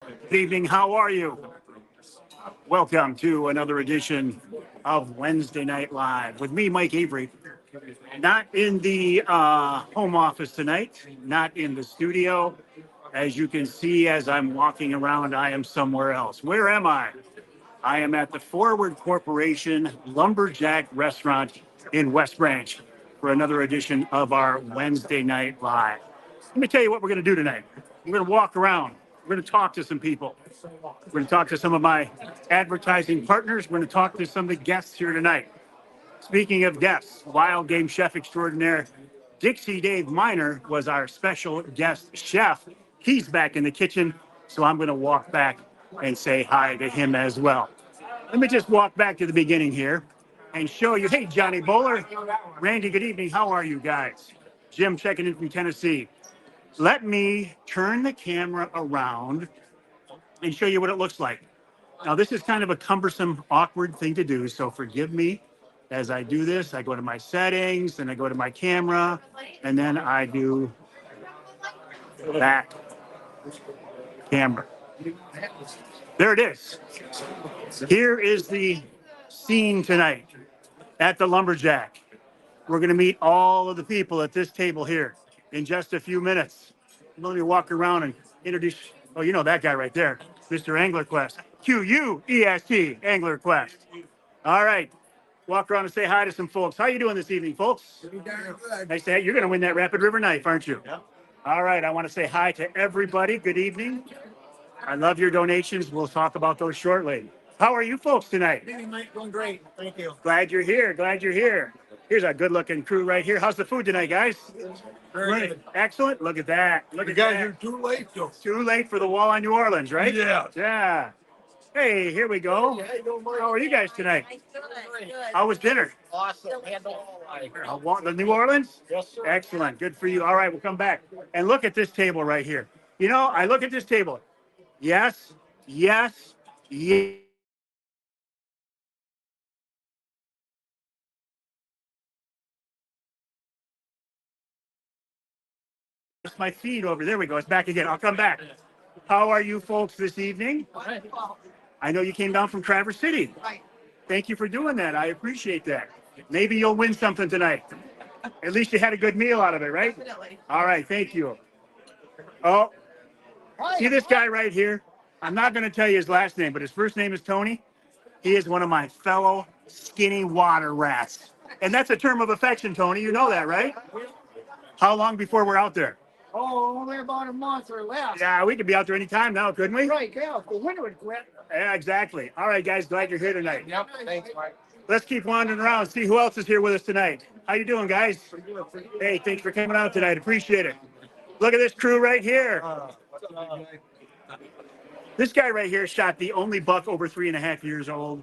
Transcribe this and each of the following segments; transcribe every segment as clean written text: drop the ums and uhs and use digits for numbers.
Good evening. How are you? Welcome to another edition of Wednesday Night Live with me, Mike Avery. Not in the home office tonight, not in the studio. As you can see, as I'm walking around, I am somewhere else. Where am I? I am at the Forward Corporation Lumberjack Restaurant in West Branch for another edition of our Wednesday Night Live. Let me tell you what we're going to do tonight. We're going to walk around. We're going to talk to some people. We're going to talk to some of my advertising partners. We're going to talk to some of the guests here tonight. Speaking of guests, wild game chef extraordinaire Dixie Dave Miner was our special guest chef. He's back in the kitchen, so I'm going to walk back and say hi to him as well. Let me just walk back to the beginning here and show you. Hey, Johnny Bowler. Randy, good evening. How are you guys? Jim checking in from Tennessee. Let me turn the camera around and show you what it looks like. Now, this is kind of a cumbersome, awkward thing to do, so forgive me as I do this. I go to my settings, and I go to my camera, and then I do that camera. There it is. Here is the scene tonight at the Lumberjack. We're going to meet all of the people at this table here in just a few minutes. Let me walk around and introduce, oh, you know that guy right there, Mr. Anglerquest. Quest, Anglerquest. All right. Walk around and say hi to some folks. How you doing this evening, folks? Nice to have you. You're going to win that Rapid River knife, aren't you? Yeah. All right. I want to say hi to everybody. Good evening. I love your donations. We'll talk about those shortly. How are you folks tonight? Good evening, Mike. Doing great. Thank you. Glad you're here. Glad you're here. Here's a good-looking crew right here. How's the food tonight, guys? Very good. Excellent. Look at that. Look You at guys that. are too late, though. Too late for the wall on New Orleans, right? Yeah. Yeah. Hey, here we go. Hey, how you doing, Mike? How are you guys tonight? Good. How was dinner? Awesome. And The New Orleans? Yes, sir. Excellent. Good for you. All right, we'll come back. And look at this table right here. You know, I look at this table. Yes, yes, yes. My feed over. There we go. It's back again. I'll come back. How are you folks this evening? I know you came down from Traverse City. Right. Thank you for doing that. I appreciate that. Maybe you'll win something tonight. At least you had a good meal out of it, right? Definitely. All right. Thank you. Oh, see this guy right here? I'm not going to tell you his last name, but his first name is Tony. He is one of my fellow skinny water rats. And that's a term of affection, Tony. You know that, right? How long before we're out there? Oh, only about a month or less. Yeah, we could be out there anytime now, couldn't we? Right, yeah. If the winter would quit. Yeah, exactly. All right, guys. Glad you're here tonight. Yep. Thanks, Mike. Let's keep wandering around, see who else is here with us tonight. How you doing, guys? Hey, thanks for coming out tonight. Appreciate it. Look at this crew right here. This guy right here shot the only buck over 3.5 years old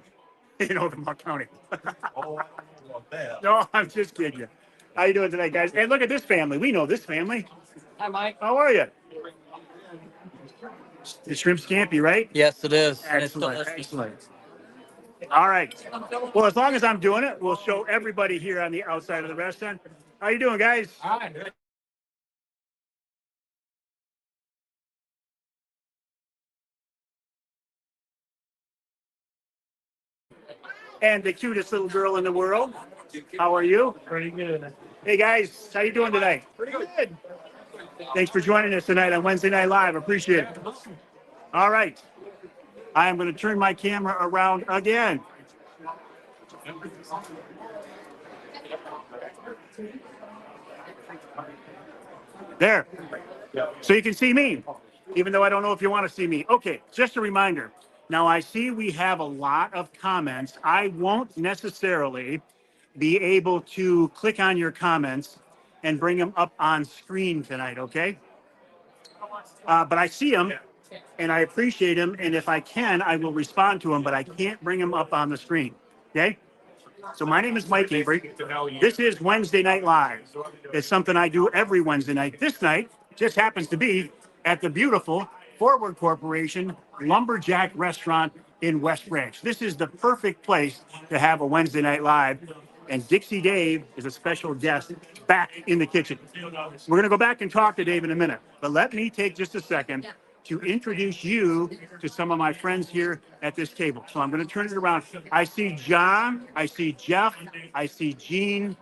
in Ogama County. Oh, I don't know about that. No, I'm just kidding you. How you doing tonight, guys? And look at this family. We know this family. Hi, Mike. How are you? The shrimp scampi, right? Yes, it is. And it's Excellent. delicious. Excellent. All right. Well, as long as I'm doing it, we'll show everybody here on the outside of the restaurant. How you doing, guys? Hi. And the cutest little girl in the world. How are you? Pretty good. Hey, guys. How you doing tonight? Pretty good. Thanks for joining us tonight on Wednesday Night Live. Appreciate it. All right. I am going to turn my camera around again. There. So you can see me, even though I don't know if you want to see me. Okay, just a reminder. Now, I see we have a lot of comments. I won't necessarily be able to click on your comments and bring them up on screen tonight, okay? But I see them, and I appreciate them, and if I can, I will respond to them, but I can't bring them up on the screen, okay? So my name is Mike Avery. This is Wednesday Night Live. It's something I do every Wednesday night. This night just happens to be at the beautiful Forward Corporation Lumberjack Restaurant in West Branch. This is the perfect place to have a Wednesday Night Live. And Dixie Dave is a special guest back in the kitchen. We're going to go back and talk to Dave in a minute. But let me take just a second to introduce you to some of my friends here at this table. So I'm going to turn it around. I see John, I see Jeff, I see Gene,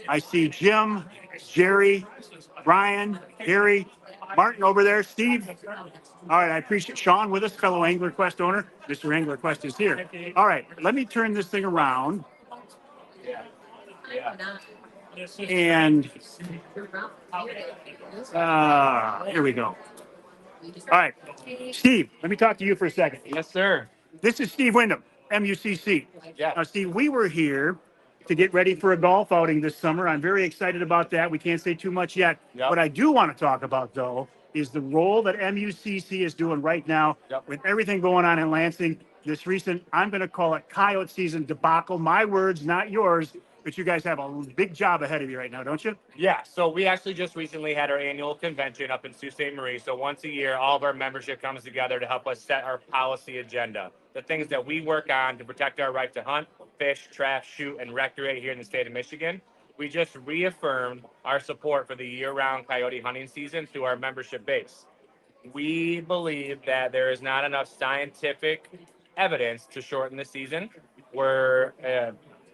I see Jim, Jerry, Brian, Harry, Martin over there, Steve. All right, I appreciate Sean with us, fellow Anglerquest owner. Mr. Anglerquest is here. All right, let me turn this thing around. And here we go. All right, Steve, let me talk to you for a second. Yes, sir. This is Steve Windom, MUCC. Yeah. Now, Steve, we were here to get ready for a golf outing this summer. I'm very excited about that. We can't say too much yet. Yep. What I do want to talk about, though, is the role that MUCC is doing right now with everything going on in Lansing. This recent, I'm going to call it coyote season debacle. My words, not yours. But you guys have a big job ahead of you right now, don't you? Yeah, so we actually just recently had our annual convention up in Sault Ste. Marie. So once a year, all of our membership comes together to help us set our policy agenda, the things that we work on to protect our right to hunt, fish, trap, shoot, and recreate here in the state of Michigan. We just reaffirmed our support for the year-round coyote hunting season through our membership base. We believe that there is not enough scientific evidence to shorten the season. We're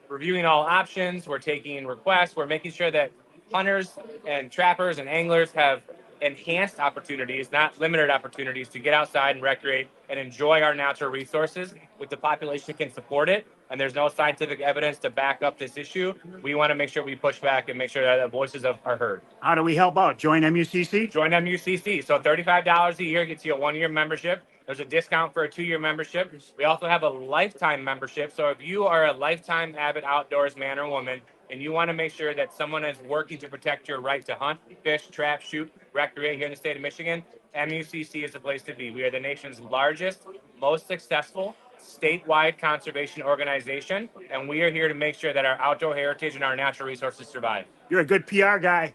reviewing all options. We're taking requests. We're making sure that hunters and trappers and anglers have enhanced opportunities, not limited opportunities, to get outside and recreate and enjoy our natural resources. With the population can support it, and there's no scientific evidence to back up this issue, we want to make sure we push back and make sure that the voices are heard. How do we help out? Join MUCC? Join MUCC. So $35 a year gets you a 1-year membership. There's a discount for a 2-year membership. We also have a lifetime membership. So if you are a lifetime avid outdoors man or woman, and you want to make sure that someone is working to protect your right to hunt, fish, trap, shoot, recreate here in the state of Michigan, MUCC is the place to be. We are the nation's largest, most successful statewide conservation organization, and we are here to make sure that our outdoor heritage and our natural resources survive. You're a good PR guy.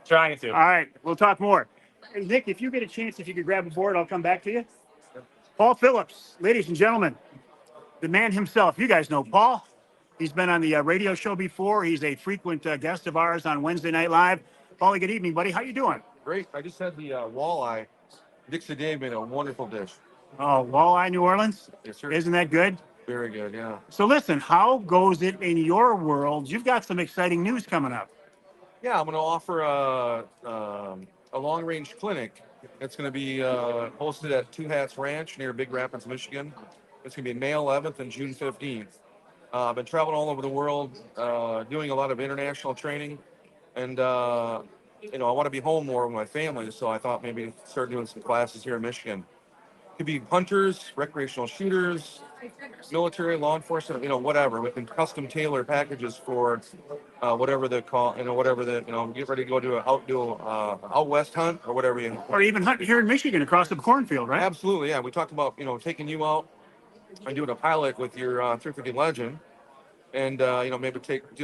Trying to. All right, we'll talk more. Hey, Nick, if you get a chance, if you could grab a board, I'll come back to you. Paul Phillips, ladies and gentlemen, the man himself. You guys know Paul. He's been on the radio show before. He's a frequent guest of ours on Wednesday Night Live. Paulie, good evening, buddy. How you doing? Great. I just had the walleye. Dixie Dave made a wonderful dish. Oh, walleye New Orleans? Yes, sir. Isn't that good? Very good, yeah. So listen, how goes it in your world? You've got some exciting news coming up. Yeah, I'm going to offer a long-range clinic. It's going to be hosted at Two Hats Ranch near Big Rapids, Michigan. It's going to be May 11th and June 15th. I've been traveling all over the world, doing a lot of international training, and I want to be home more with my family, so I thought maybe start doing some classes here in Michigan. Could be hunters, recreational shooters, military, law enforcement, whatever. We can custom tailor packages for whatever they call, whatever get ready to go to out west hunt or whatever Or even hunting here in Michigan across the cornfield, right? Absolutely, yeah. We talked about taking you out and doing a pilot with your 350 Legend, and maybe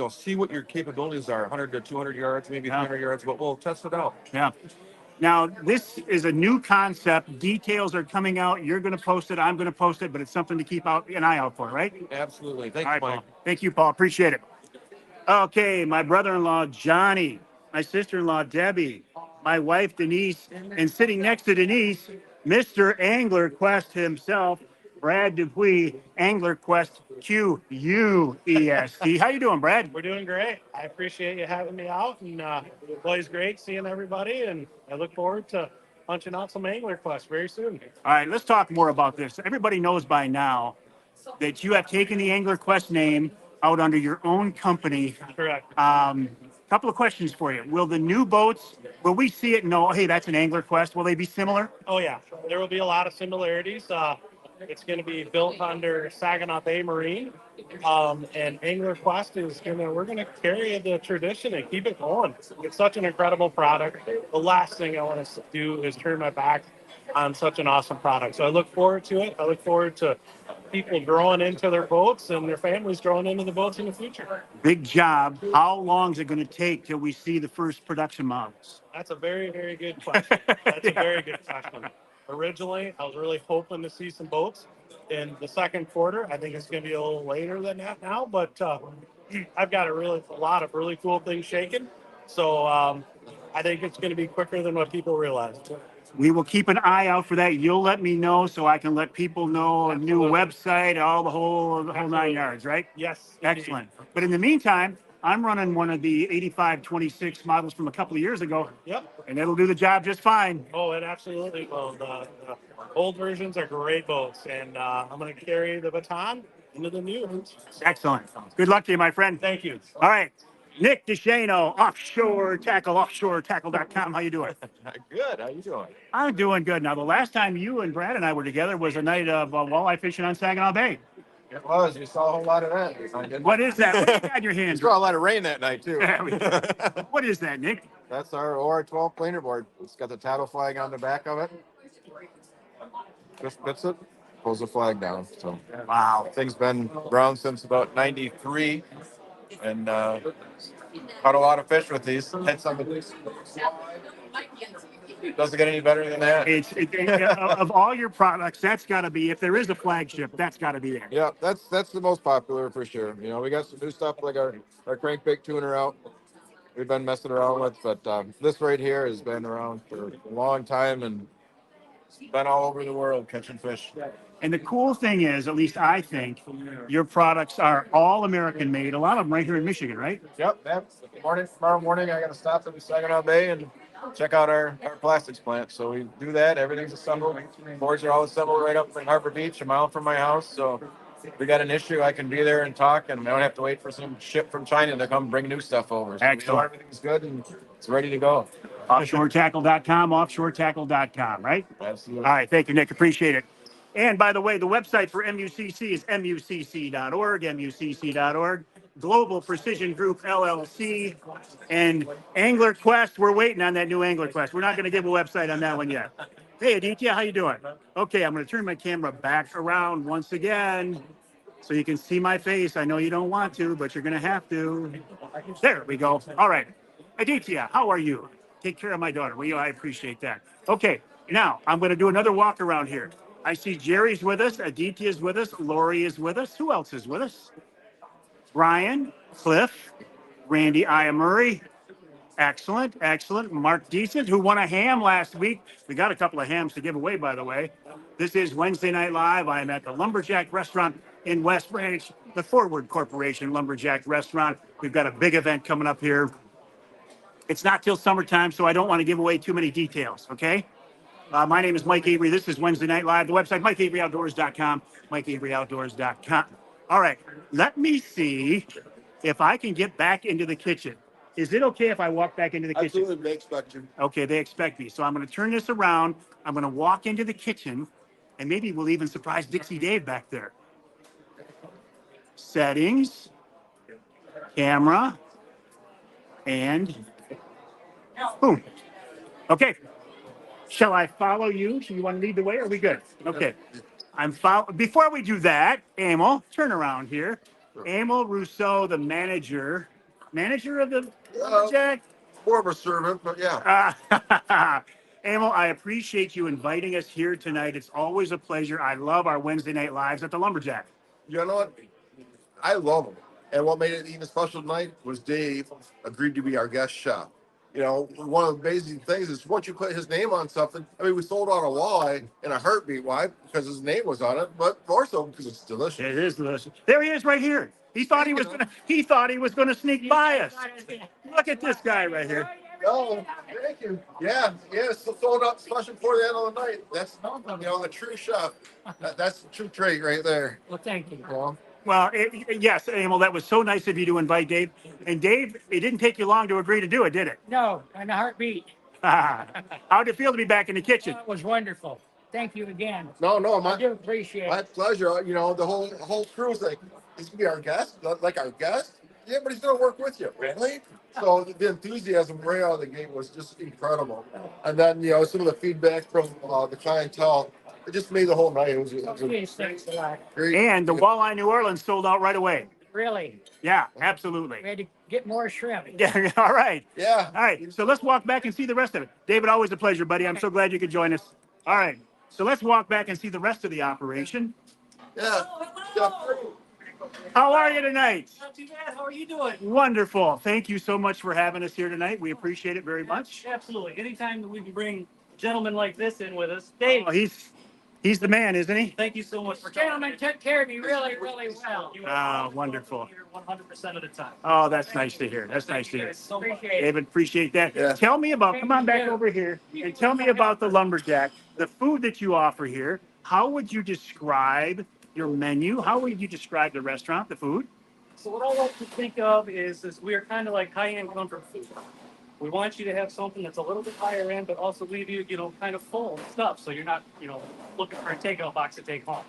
see what your capabilities are, 100 to 200 yards, maybe 300 yards, but we'll test it out. Yeah. Now, this is a new concept. Details are coming out. You're going to post it. I'm going to post it, but it's something to keep an eye out for, right? Absolutely. Thanks, All right, Mike. Paul. Thank you, Paul. Appreciate it. Okay, my brother-in-law, Johnny, my sister-in-law, Debbie, my wife, Denise, and sitting next to Denise, Mr. Anglerquest himself, Brad Dupuie, Anglerquest, QUEST. How you doing, Brad? We're doing great. I appreciate you having me out, and it always great seeing everybody, and I look forward to punching out some Anglerquest very soon. All right, let's talk more about this. Everybody knows by now that you have taken the Anglerquest name out under your own company. Correct. Couple of questions for you. Will the new boats, will we see it and know, hey, that's an Anglerquest? Will they be similar? Oh, yeah. There will be a lot of similarities. It's going to be built under Saginaw Bay Marine, and Anglerquest we're going to carry the tradition and keep it going. It's such an incredible product. The last thing I want to do is turn my back on such an awesome product. So I look forward to it. I look forward to people growing into their boats and their families growing into the boats in the future. Big job. How long is it going to take till we see the first production models? That's a very, very good question. That's a very good question. Originally, I was really hoping to see some boats in the second quarter. I think it's going to be a little later than that now, but I've got a lot of really cool things shaking. So I think it's going to be quicker than what people realize. We will keep an eye out for that. You'll let me know so I can let people know a new Absolutely. website, all the whole 9 yards, right? Yes. Excellent. But in the meantime, I'm running one of the 8526 models from a couple of years ago, Yep. and it'll do the job just fine. Oh, it absolutely will. The old versions are great boats, and I'm going to carry the baton into the new ones. Excellent. Good luck to you, my friend. Thank you. All right. Nick DeShano, Offshore Tackle, offshoretackle.com. How you doing? Good. How you doing? I'm doing good. Now, the last time you and Brad and I were together was a night of walleye fishing on Saginaw Bay. It was. You saw a whole lot of that. What is that? What do you got in your You hand? saw a lot of rain that night too. What is that, Nick? That's our OR12 planer board. It's got the title flag on the back of it. Just fits it, pulls the flag down. So Wow. thing's been around since about '93, and caught a lot of fish with these. Had some of these. Doesn't get any better than that. Of all your products, that's got to be, if there is a flagship, that's got to be it. Yeah, that's the most popular for sure. You know, we got some new stuff like our crankbait tuner out. We've been messing around with, but this right here has been around for a long time and been all over the world catching fish. And the cool thing is, at least I think, your products are all American made. A lot of them right here in Michigan, right? Yep. Tomorrow morning, I got to stop in Saginaw Bay and check out our plastics plant. So we do that. Everything's assembled. Boards are all assembled right up in Harbor Beach, a mile from my house. So if we got an issue, I can be there and talk, and I don't have to wait for some ship from China to come bring new stuff over. So Excellent. Everything's good and it's ready to go. Offshoretackle.com, offshoretackle.com, right? Absolutely. All right. Thank you, Nick. Appreciate it. And by the way, the website for MUCC is mucc.org, mucc.org. Global Precision Group LLC, and Anglerquest. We're waiting on that new Anglerquest. We're not going to give a website on that one yet. Hey, Aditya, how you doing? Okay, I'm going to turn my camera back around once again so you can see my face. I know you don't want to, but you're going to have to. There we go. All right. Aditya, how are you? Take care of my daughter. Well, I appreciate that. Okay, now I'm going to do another walk around here. I see Jerry's with us, Aditya's with us, Lori is with us. Who else is with us? Brian, Cliff, Randy Iamurray. Excellent, excellent. Mark Decent, who won a ham last week. We got a couple of hams to give away, by the way. This is Wednesday Night Live. I am at the Lumberjack Restaurant in West Branch, the Forward Corporation Lumberjack Restaurant. We've got a big event coming up here. It's not till summertime, so I don't want to give away too many details, okay? My name is Mike Avery. This is Wednesday Night Live. The website, MikeAveryOutdoors.com, MikeAveryOutdoors.com. All right, let me see if I can get back into the kitchen. Is it okay if I walk back into the kitchen? Absolutely, they expect you. Okay, they expect me. So I'm going to turn this around. I'm going to walk into the kitchen, and maybe we'll even surprise Dixie Dave back there. Settings, camera, and boom. Okay. Shall I follow you? So you want to lead the way? Or are we good? Okay. Before we do that, Emil, turn around here. Emil Rousseau, the manager of the Lumberjack. More of a servant, but yeah. Emil, I appreciate you inviting us here tonight. It's always a pleasure. I love our Wednesday night lives at the Lumberjack. You know what? I love them. And what made it even special tonight was Dave agreed to be our guest chef. You know, one of the amazing things is once you put his name on something, I mean, we sold out a walleye in a heartbeat. Why? Because his name was on it, but more so because it's delicious. It is delicious. There he is right here. He thought he was gonna sneak by us. Look at this guy right here. Oh, thank you. Yeah, so sold out special for the end of the night. That's, you know, the true chef. That's the true trait right there. Well, thank you. Well, yes, Emil, that was so nice of you to invite Dave. And Dave, it didn't take you long to agree to do it, did it? No, in a heartbeat. How'd it feel to be back in the kitchen? It was wonderful. Thank you again. No, I do appreciate my it. pleasure. You know, the whole crew's like, he's gonna be our guest, like our guest. Yeah, but he's gonna work with you, really. So the enthusiasm right out of the gate was just incredible. And then, you know, some of the feedback from the clientele, it just made the whole night. It was Please, thanks a lot. great. And the walleye New Orleans sold out right away. Really, Yeah, absolutely. we had to get more shrimp. Yeah, all right. Yeah. All right, so let's walk back and see the rest of it. David, always a pleasure, buddy. I'm so glad you could join us. All right, so let's walk back and see the rest of the operation. Yeah. How are you tonight? Not too bad. How are you doing? Wonderful. Thank you so much for having us here tonight. We appreciate it very much. Absolutely. Anytime that we can bring gentleman like this in with us. Dave, Oh, he's the man, isn't he? thank you so much for This gentleman took care of me really, really well. Ah, wonderful. here 100% of the time. Oh, that's nice to hear. That's nice to hear. So much. Appreciate it. David, appreciate that. Yeah. Tell me about, come on back over here and tell me about the lumberjack, the food that you offer here. How would you describe your menu? How would you describe the restaurant, the food? So what I like to think of is we are kind of like high-end comfort food. We want you to have something that's a little bit higher end, but also leave you, kind of full of stuff. So you're not, looking for a takeout box to take home.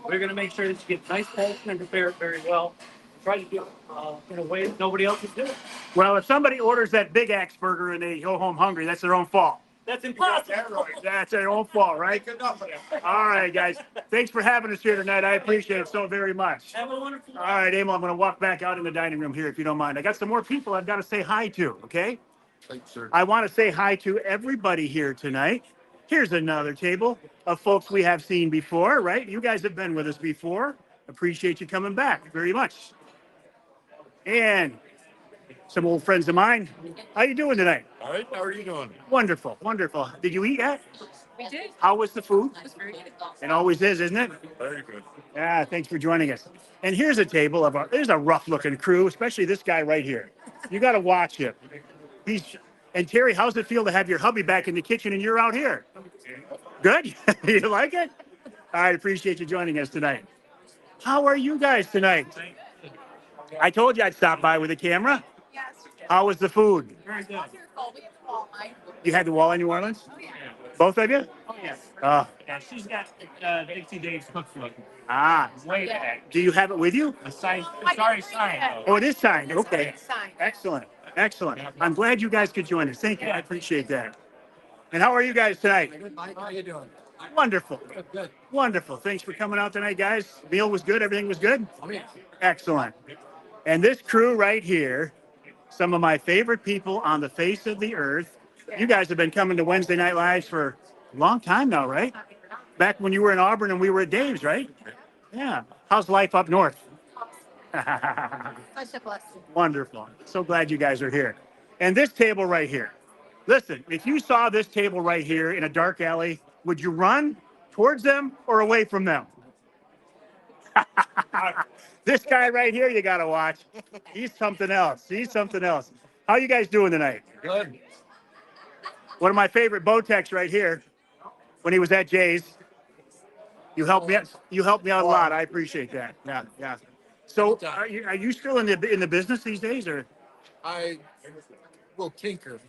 We're going to make sure that you get nice portion and prepare it very well. Try to do it in a way that nobody else is doing. Well, if somebody orders that Big Axe burger and they go home hungry, that's their own fault. That's impossible. That's their own fault, right? All right, guys. Thanks for having us here tonight. I appreciate it so very much. Have a wonderful All right, Emil, I'm going to walk back out in the dining room here if you don't mind. I got some more people I've got to say hi to, okay? Thanks, sir. I want to say hi to everybody here tonight. Here's another table of folks we have seen before, right? You guys have been with us before. Appreciate you coming back very much. And some old friends of mine. How you doing tonight? All right, how are you doing? Wonderful, wonderful. Did you eat yet? We did. How was the food? It was very good. It always is, isn't it? Very good. Yeah, thanks for joining us. And here's a table of there's a rough looking crew, especially this guy right here. You got to watch him. And Terry, how's it feel to have your hubby back in the kitchen and you're out here? Good? You like it? I appreciate you joining us tonight. How are you guys tonight? I told you I'd stop by with a camera. Yes. How was the food? Very good. Wonderful. We have a wall line. You had the walleye New Orleans? Oh, yeah. Both of you? Oh, yes. Oh, Yeah, she's got Dixie Dave's cookbook. Way back. do you have it with you? A sign. I Sorry, didn't read sign. that. Oh, it is signed. It's Okay. already signed. Excellent. Excellent. I'm glad you guys could join us. Thank you. I appreciate that. And how are you guys tonight? Good, Mike. How you doing? Wonderful. Good. Wonderful. Thanks for coming out tonight, guys. Meal was good. Everything was good. Oh, yeah. Excellent. And this crew right here, some of my favorite people on the face of the earth. You guys have been coming to Wednesday Night Lives for a long time now, right? Back when you were in Auburn and we were at Dave's, right? Yeah. How's life up north? Such a blessing. Wonderful. So glad you guys are here. And this table right here. Listen, if you saw this table right here in a dark alley, would you run towards them or away from them? This guy right here, you got to watch. He's something else. He's something else. How you guys doing tonight? Good. One of my favorite Botex right here, when he was at Jay's. You helped me. You helped me out a lot. I appreciate that. Yeah, yeah. So, are you still in the business these days, or I will tinker.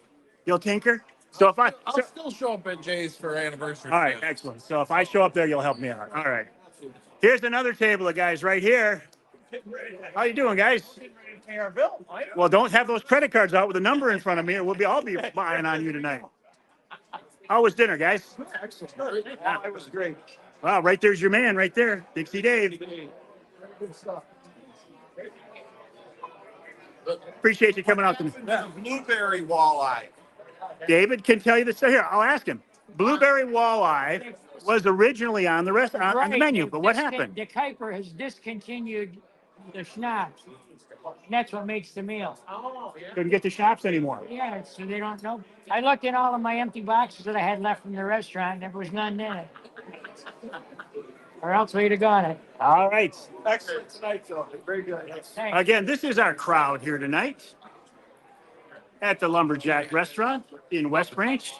you'll tinker? So if I'll still show up at Jay's for anniversary. all right, Yeah. excellent. So if I show up there, you'll help me out. All right. Here's another table of guys right here. How you doing, guys? Pay our bill, Mike. Well, don't have those credit cards out with a number in front of me, or I'll be buying on you tonight. How was dinner, guys? Excellent. Yeah, it was great. Wow, right there's your man, right there, Dixie Dave. Good stuff. Appreciate you coming out to me. Blueberry walleye. David can tell you this. Here, I'll ask him. Blueberry walleye was originally on the restaurant on the Right, menu, and but what discon- happened? The Kuiper has discontinued the schnapps. And that's what makes the meal. Couldn't get the shops anymore. Yeah, so they don't know. I looked in all of my empty boxes that I had left from the restaurant, and there was none in it. Or else we'd have got it. All right. Excellent tonight, Phil. Very good. Thanks. Again, this is our crowd here tonight at the Lumberjack Restaurant in West Branch.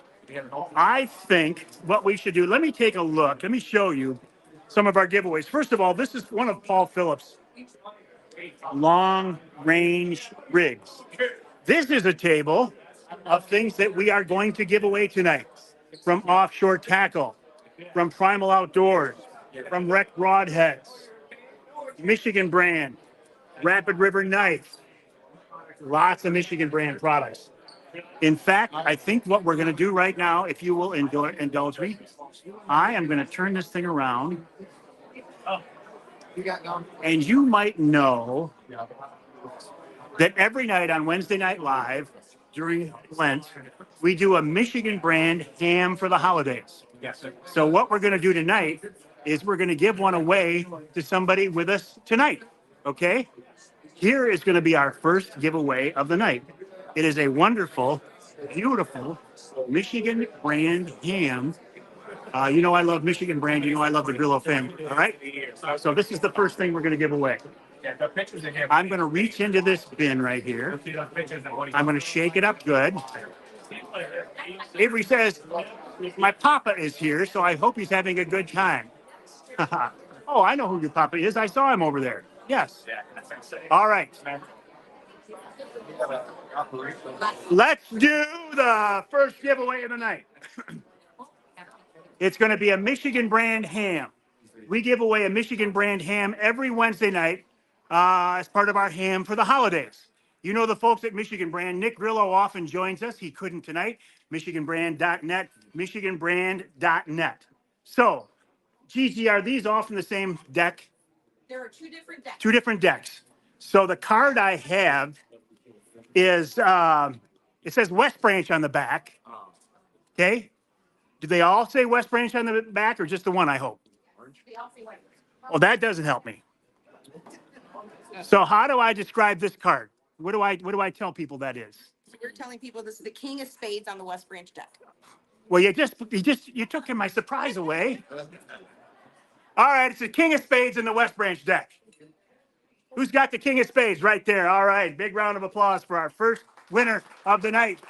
I think what we should do, let me take a look. Let me show you some of our giveaways. First of all, this is one of Paul Phillips' long range rigs. This is a table of things that we are going to give away tonight, from offshore tackle, from Primal Outdoors, from Wreck Broadheads, Michigan brand, Rapid River knife, lots of Michigan brand products. In fact, I think what we're going to do right now, if you will indulge me, I am going to turn this thing around. And you might know that every night on Wednesday Night Live during Lent, we do a Michigan brand ham for the holidays. Yes, sir. So what we're going to do tonight is we're going to give one away to somebody with us tonight. Okay? Here is going to be our first giveaway of the night. It is a wonderful beautiful Michigan brand ham. You know I love Michigan brand. You know I love the Grillo family. All right. So this is the first thing we're going to give away. I'm going to reach into this bin right here. I'm going to shake it up good. Avery says, my papa is here, so I hope he's having a good time. Oh, I know who your papa is. I saw him over there. Yes. All right. Let's do the first giveaway of the night. It's going to be a Michigan brand ham. We give away a Michigan brand ham every Wednesday night as part of our ham for the holidays. You know the folks at Michigan Brand. Nick Grillo often joins us. He couldn't tonight. MichiganBrand.net, MichiganBrand.net. So, Gigi, are these all from the same deck? There are two different decks. Two different decks. So the card I have is, it says West Branch on the back. Okay. Do they all say West Branch on the back or just the one, I hope? They all say white. Well, that doesn't help me. So how do I describe this card? What do I tell people that is? So you're telling people this is the king of spades on the West Branch deck. Well, you took my surprise away. All right, it's the king of spades in the West Branch deck. Who's got the king of spades right there? All right, big round of applause for our first winner of the night.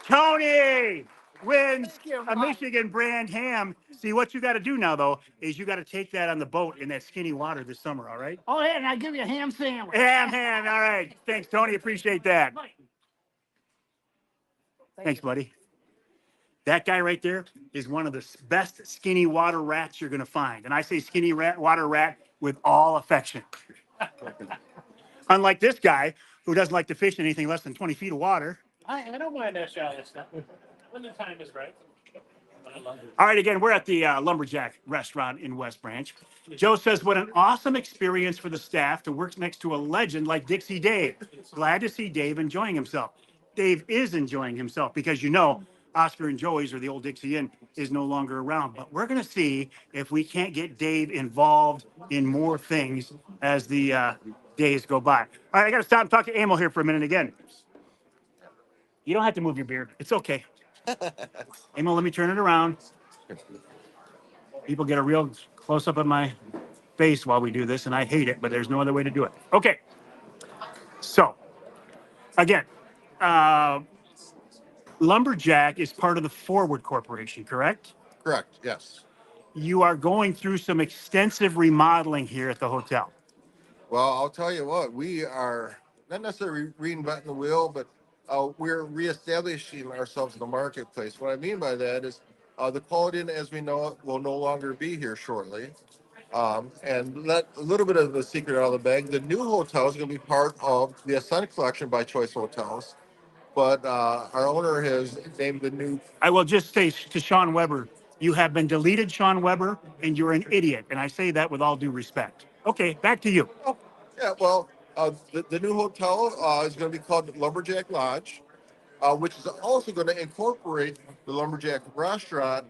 Tony wins a Michigan brand ham. See, what you got to do now, though, is you got to take that on the boat in that skinny water this summer, all right? Oh, yeah, and I'll give you a ham sandwich. Ham, all right. Thanks, Tony. Appreciate that. Thanks, buddy. That guy right there is one of the best skinny water rats you're going to find. And I say skinny water rat with all affection. Unlike this guy who doesn't like to fish in anything less than 20 feet of water. I don't mind that shallow stuff when the time is right. All right, again, we're at the Lumberjack restaurant in West Branch. Joe says, what an awesome experience for the staff to work next to a legend like Dixie Dave. Glad to see Dave enjoying himself. Dave is enjoying himself because, you know, Oscar and Joey's, or the old Dixie Inn, is no longer around. But we're going to see if we can't get Dave involved in more things as the days go by. All right, I got to stop and talk to Emil here for a minute again. You don't have to move your beard. It's okay. Emil, let me turn it around. People get a real close-up of my face while we do this, and I hate it, but there's no other way to do it. Okay. So, again, Lumberjack is part of the Forward Corporation, correct? Correct. Yes. You are going through some extensive remodeling here at the hotel. Well, I'll tell you what, we are not necessarily reinventing the wheel, but we're reestablishing ourselves in the marketplace. What I mean by that is the quality, as we know it, will no longer be here shortly. And let a little bit of the secret out of the bag. The new hotel is going to be part of the Ascent Collection by Choice Hotels. But our owner has named the new. I will just say to Sean Weber, you have been deleted, Sean Weber, and you're an idiot. And I say that with all due respect. Okay, back to you. Oh, yeah, well, the new hotel is going to be called Lumberjack Lodge, which is also going to incorporate the Lumberjack restaurant,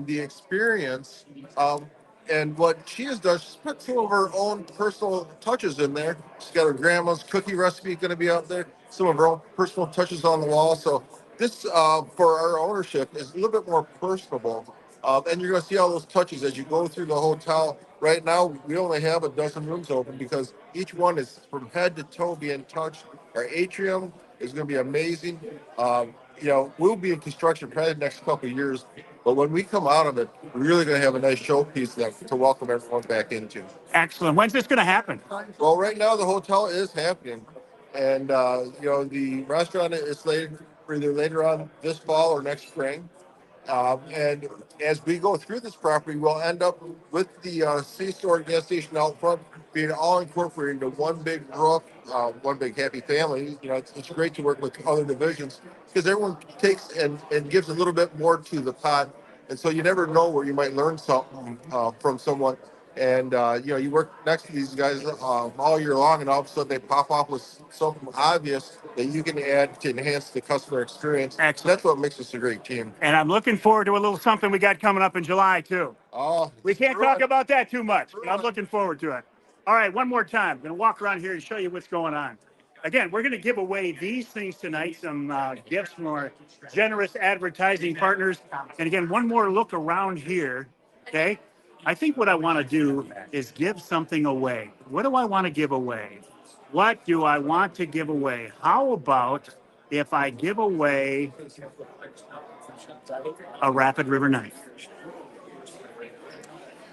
the experience. And what she has done, she's put some of her own personal touches in there. She's got her grandma's cookie recipe going to be out there, some of her own personal touches on the wall. So this, for our ownership, is a little bit more personable. And you're going to see all those touches as you go through the hotel. Right now, we only have a dozen rooms open because each one is from head to toe being touched. Our atrium is going to be amazing. We'll be in construction probably the next couple of years. But when we come out of it, we're really going to have a nice showpiece to welcome everyone back into. Excellent. When's this going to happen? Well, right now, the hotel is happening. And, the restaurant is slated for either later on this fall or next spring. And as we go through this property, we'll end up with the C-store gas station out front being all incorporated into one big roof, one big happy family. It's great to work with other divisions because everyone takes and gives a little bit more to the pot. And so you never know where you might learn something from someone. And, you work next to these guys all year long, and all of a sudden they pop off with something obvious that you can add to enhance the customer experience. Excellent. That's what makes us a great team. And I'm looking forward to a little something we got coming up in July, too. Oh, we can't talk about that too much, but I'm looking forward to it. All right, one more time. I'm going to walk around here and show you what's going on. again, we're going to give away these things tonight, some gifts from our generous advertising partners. And again, one more look around here, okay? I think what I want to do is give something away. What do I want to give away? What do I want to give away? How about if I give away a Rapid River knife?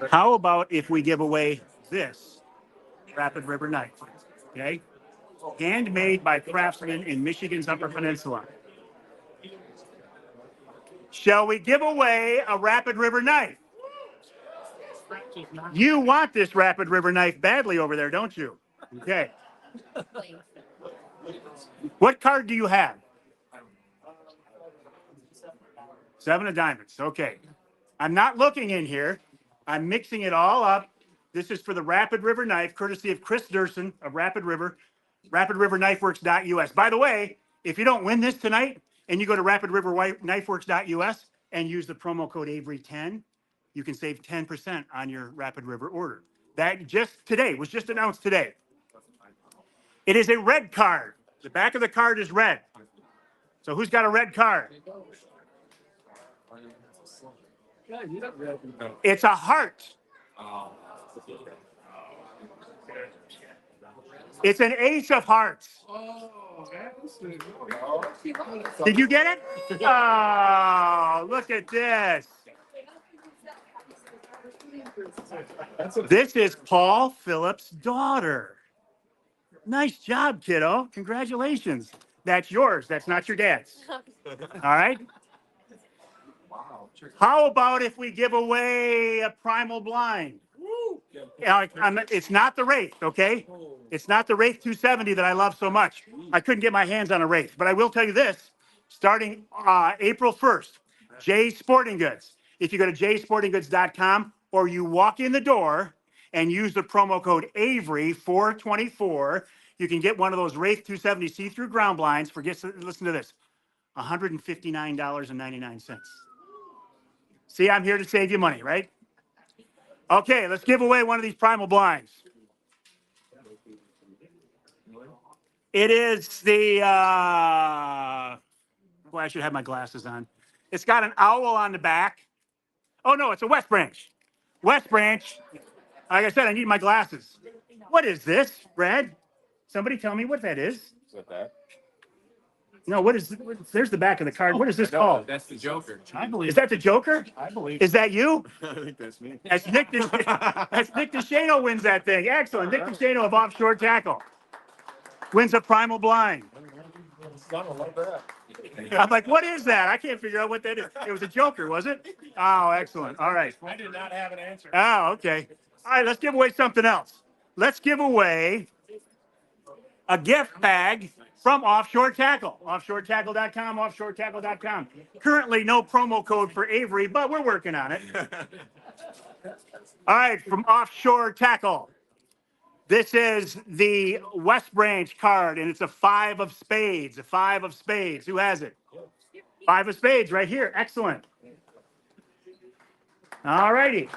How about if we give away this Rapid River knife? Okay? Handmade by craftsmen in Michigan's Upper Peninsula. Shall we give away a Rapid River knife? You want this Rapid River knife badly over there, don't you? Okay. What card do you have? 7 of diamonds. Okay. I'm not looking in here. I'm mixing it all up. This is for the Rapid River knife, courtesy of Chris Durson of Rapid River, rapidriverknifeworks.us. By the way, if you don't win this tonight and you go to rapidriverknifeworks.us and use the promo code Avery10, you can save 10% on your Rapid River order. That just today was just announced today. It is a red card. The back of the card is red. So who's got a red card? It's a heart. It's an ace of hearts. Did you get it? Oh, look at this. This is Paul Phillips' daughter. Nice job, kiddo. Congratulations. That's yours. That's not your dad's. All right. How about if we give away a primal blind? It's not the Wraith, okay? It's not the Wraith 270 that I love so much. I couldn't get my hands on a Wraith, but I will tell you this. Starting April 1st, Jay's Sporting Goods. If you go to jaysportinggoods.com or you walk in the door and use the promo code Avery424, you can get one of those Wraith 270 see-through ground blinds for, listen to this, $159.99. See, I'm here to save you money, right? Okay, let's give away one of these primal blinds. It is the, well, I should have my glasses on. It's got an owl on the back. Oh, no, it's a West Branch. West Branch. Like I said, I need my glasses. What is this, Brad? Somebody tell me what that is. Is that that? No, what is, there's the back of the card. What is this called? That's the Joker. I believe. Is that the Joker? I believe. Is that you? I think that's me. That's Nick DeShano wins that thing. Excellent. Nick DeShano of Offshore Tackle wins a primal blind. I'm like, what is that? I can't figure out what that is. It was a Joker, was it? Oh, excellent. All right. I did not have an answer. Oh, okay. All right, let's give away something else. Let's give away a gift bag from Offshore Tackle. Offshoretackle.com, offshoretackle.com. Currently, no promo code for Avery, but we're working on it. All right, from Offshore Tackle. This is the West Branch card, and it's a 5 of spades. A 5 of spades. Who has it? 5 of spades right here. Excellent. All righty.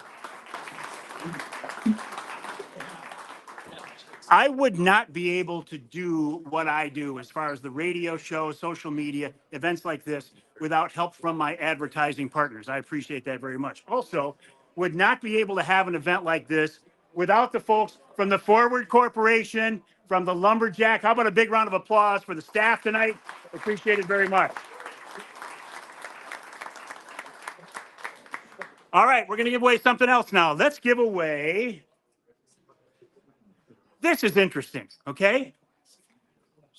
I would not be able to do what I do as far as the radio show, social media, events like this without help from my advertising partners. I appreciate that very much. Also, would not be able to have an event like this without the folks from the Forward Corporation, from the Lumberjack. How about a big round of applause for the staff tonight? Appreciate it very much. All right, we're going to give away something else now. Let's give away. This is interesting, okay?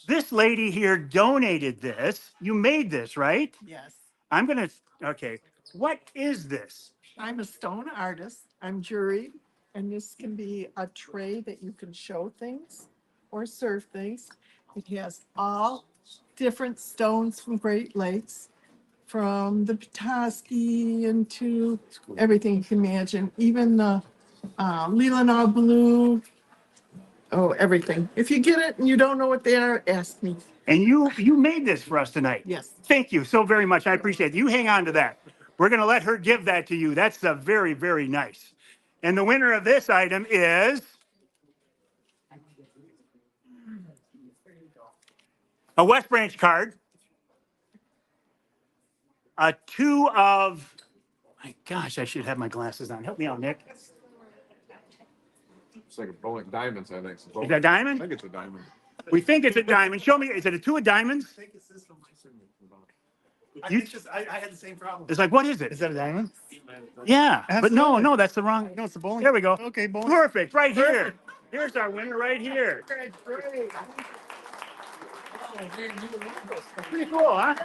This lady here donated this. You made this, right? Yes, I'm going to, okay. What is this? I'm a stone artist. I'm juried, and this can be a tray that you can show things or serve things. It has all different stones from Great Lakes, from the Petoskey into everything you can imagine, even the Leelanau blue. Oh, everything. If you get it and you don't know what they are, ask me. And you made this for us tonight. Yes. Thank you so very much. I appreciate it. You hang on to that. We're going to let her give that to you. That's very, very nice. And the winner of this item is a West Branch card, a 2 of, my gosh, I should have my glasses on. Help me out, Nick. It's like a bowling diamonds, I think. Is that a diamond? I think it's a diamond. We think it's a diamond. Show me, is it a 2 of diamonds? You- I had the same problem. It's like, what is it? Is that a diamond? Yeah, but no, Absolutely. no, that's the wrong. No, it's a bowling. There we go. Okay, bowling. Perfect, right here. Here's our winner right here. Pretty cool, huh?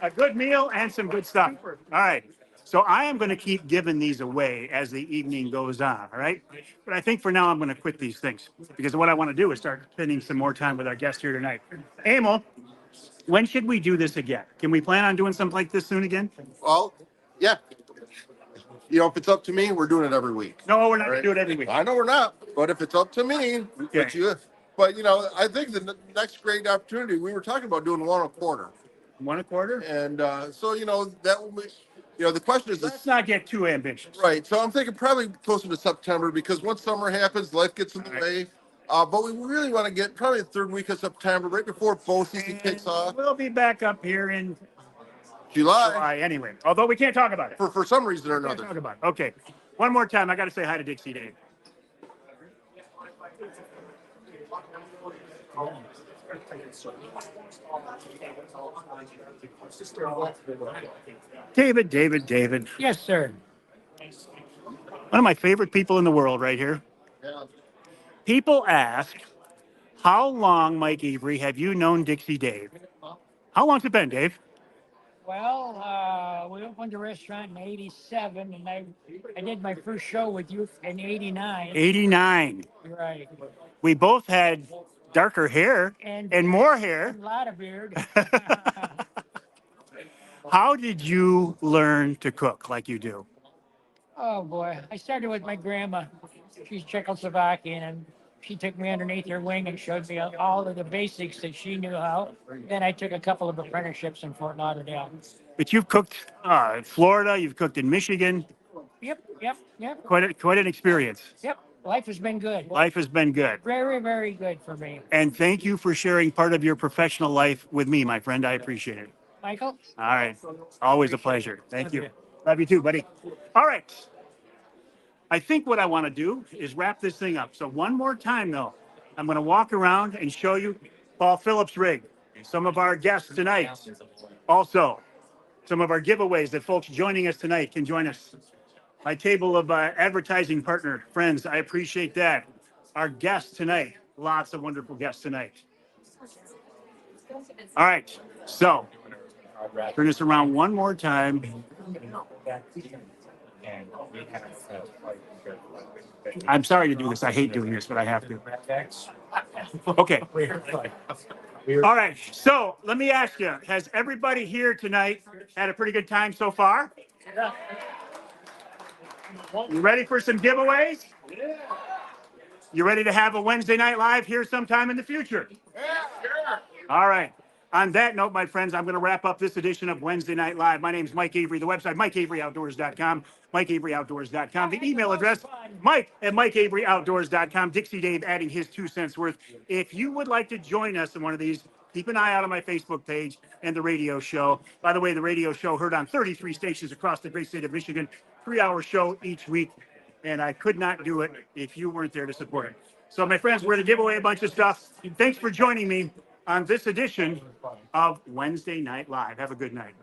A good meal and some good stuff. All right. So I am going to keep giving these away as the evening goes on. All right. But I think for now I'm going to quit these things because what I want to do is start spending some more time with our guest here tonight. Emil, when should we do this again? Can we plan on doing something like this soon again? Well, yeah. You know, if it's up to me, we're doing it every week. No, we're not All going to do it every week. I know we're not, but if it's up to me, but you know, I think the next great opportunity, we were talking about doing 1 1/4. 1 1/4? And so, you know, that will be, you know, the question is, Let's not get too ambitious. right. So I'm thinking probably closer to September because once summer happens, life gets in the way. But we really want to get probably the 3rd week of September, right before bow season kicks off. We'll be back up here in July anyway, although we can't talk about it. for some reason or Can't another. talk about it. Okay. One more time. I got to say hi to Dixie Dave. David. Yes, sir. One of my favorite people in the world right here. People ask, how long, Mike Avery, have you known Dixie Dave? How long's it been, Dave? Well, we opened a restaurant in '87, and I did my first show with you in '89. 89. Right. We both had darker hair and more hair. A lot of beard. How did you learn to cook like you do? Oh boy, I started with my grandma. She's Czechoslovakian, and she took me underneath her wing and showed me all of the basics that she knew how. Then I took a couple of apprenticeships in Fort Lauderdale. But you've cooked in Florida, you've cooked in Michigan. Yep. Quite an experience. Yep. Life has been good. Life has been good. Very, very good for me. And thank you for sharing part of your professional life with me, my friend. I appreciate it. Michael? All right. Always a pleasure. Thank you. Love you too, buddy. All right. I think what I want to do is wrap this thing up. So one more time, though, I'm going to walk around and show you Paul Phillips' rig, some of our guests tonight. Also, some of our giveaways that folks joining us tonight can join us. My table of advertising partner friends, I appreciate that. Our guests tonight, lots of wonderful guests tonight. All right, so turn this around one more time. I'm sorry to do this. I hate doing this, but I have to. Okay. All right. So let me ask you, has everybody here tonight had a pretty good time so far? You ready for some giveaways? You ready to have a Wednesday Night Live here sometime in the future? All right. On that note, my friends, I'm going to wrap up this edition of Wednesday Night Live. My name is Mike Avery. The website, MikeAveryOutdoors.com, MikeAveryOutdoors.com. The email address, Mike@MikeAveryOutdoors.com. Dixie Dave adding his 2 cents worth. If you would like to join us in one of these, keep an eye out on my Facebook page and the radio show. By the way, the radio show heard on 33 stations across the great state of Michigan, 3-hour show each week. And I could not do it if you weren't there to support it. So, my friends, we're going to give away a bunch of stuff. Thanks for joining me on this edition of Wednesday Night Live. Have a good night.